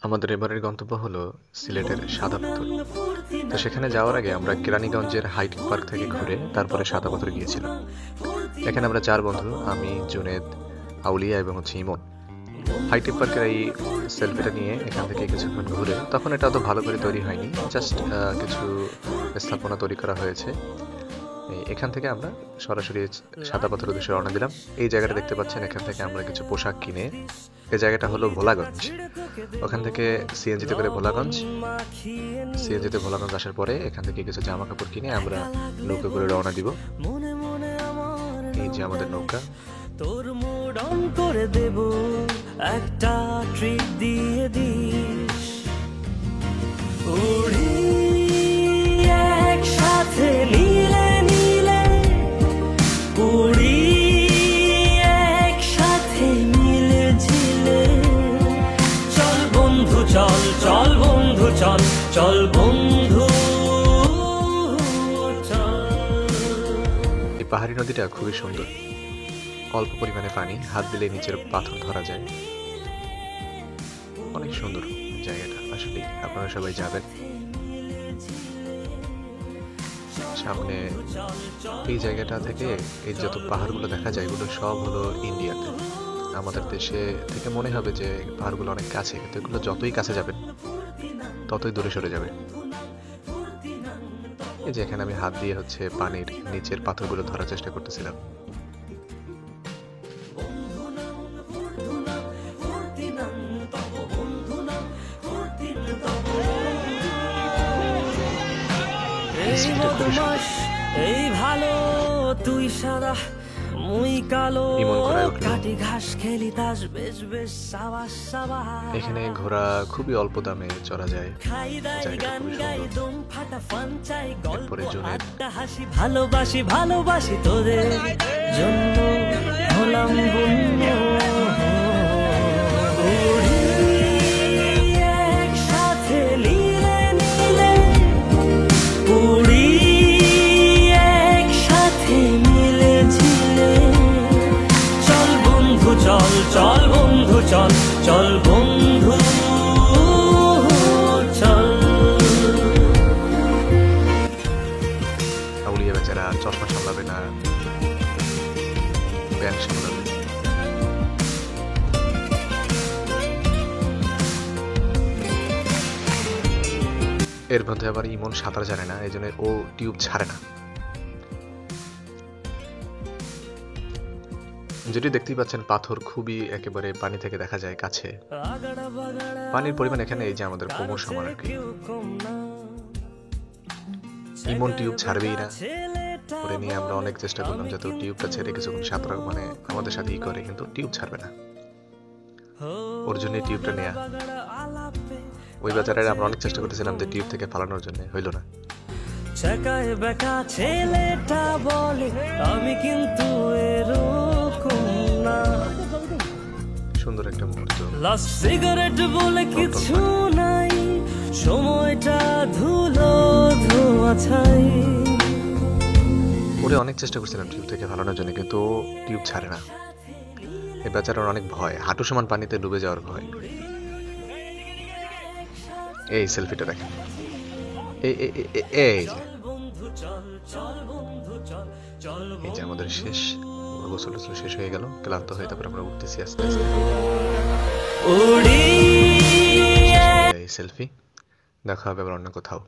আমাদের এবারের গন্তব্য হলো সিলেটের সাদা পাথর। তো সেখানে যাওয়ার আগে আমরা কেরানীগঞ্জের হাইটেক পার্ক থেকে ঘুরে তারপরে সাদা পাথর গিয়েছিলাম। এখানে আমরা 4 বন্ধু, আমি, জুনেদ, আউলিয়া এবং ইমন, হাইটেক পার্কের এই সেলফিটা নিয়ে এখান থেকে কিছুক্ষণ ঘুরে, তখন এটা অত ভালো করে তৈরি হয়নি, জাস্ট কিছু স্থাপনা তৈরি করা হয়েছে। এখান থেকে আমরা সরাসরি সাদা পাথর উদ্দেশ্যে রওনা দিলাম। এই জায়গাটা দেখতে পাচ্ছেন, এখান থেকে আমরা কিছু পোশাক কিনে, এই জায়গাটা হলো ভোলাগঞ্জ, ওখান থেকে সিএনজিতে করে ভোলাগঞ্জ, সিএনজিতে ভোলাগঞ্জ আসার পরে এখান থেকে কিছু জামা কাপড় কিনে আমরা নৌকা করে রওনা দিব। এই যে আমাদের নৌকা। তোর মুড অন করে দেব, একটা ট্রিট দিয়ে দিস, উড়ি একসাথে নীলে নীলে, উড়ি একসাথে মিলে ঝিলে, চল বন্ধু চল, চল বন্ধু চল, চল বন্ধু চল। এই পাহাড়ি নদীটা খুবই সুন্দর, অল্প পরিমাণে পানি, হাত দিলে নিচের পাথর ধরা যায়, অনেক সুন্দর জায়গাটা। আসলে আপনারা সবাই যাবেন। সামনে এই জায়গাটা থেকে এই যত পাহাড়গুলো দেখা যায়, এগুলো সব হলো ইন্ডিয়াতে। আমাদের দেশে থেকে মনে হবে যে পাহাড়গুলো অনেক কাছে, কিন্তু এগুলো যতই কাছে যাবেন ততই দূরে সরে যাবে। এই যে এখানে আমি হাত দিয়ে পানির নিচের পাথরগুলো ধরার চেষ্টা করতেছিলাম। এই ভালো তুই সাদা মুই কালো, কাটি ঘাস খেলি তাস বেশ বেশ সাবাস সাবাস। এখানে ঘোড়া খুবই অল্প দামে চড়া যায়, জায়গাটা খুবই সুন্দর। এরপরে জুনেদ, ভালোবাসি ভালোবাসি তোদের জন্য হলাম বন্য, একসাথে নীলে নীলে, উড়ি একসাথে মিলে ঝিলে, চল বন্ধু চল, চল বন্ধু চল, চল বন্ধু চল। আউলিয়া বেচারা চশমা সামলাবে না, ব্যাগ সামলাবে। এর মধ্যে আবার ইমন সাঁতার জানে না, এই জন্য ও টিউব ছাড়ে না। যেটি দেখতেই পাচ্ছেন, পাথর খুবই একেবারে পানি থেকে দেখা যায় কাছে। পানির পরিমাণ এখানে এই যে আমাদের কোমর সমান আর কি। ইমন টিউব ছাড়বেই না, ওরে নিয়ে আমরা অনেক চেষ্টা করলাম যাতে টিউবটা ছেড়ে কিছুক্ষণ সাঁতার আমাদের সাথে করে, কিন্তু টিউব ছাড়বে না। ওর জন্য টিউবটা নেয়া, ওই বেচারায় আমরা অনেক চেষ্টা করতেছিলাম যে টিউব থেকে ফালানোর জন্য, হইল না। চাকায় বেকা ছেলেটা বলে আমি কিন্তু এরকম না। সুন্দর একটা মুহূর্ত। লাস্ট সিগারেট বলে কিছু নাই, সময়টা ধুলো ধোয়া ছাই। ওরে অনেক চেষ্টা করছিলাম টিউব থেকে ফালানোর জন্য, কিন্তু ও টিউব ছাড়ে না। এই বেচারার অনেক ভয়, হাঁটু সমান পানিতে ডুবে যাওয়ার ভয়। এই সেলফিটা দেখেন, এই যে আমাদের শেষ গোসল শেষ হয়ে গেল, ক্লান্ত হয়ে তারপর আমরা উঠতেছি আস্তে আস্তে। এই সেলফি দেখা হবে আবার অন্য কোথাও।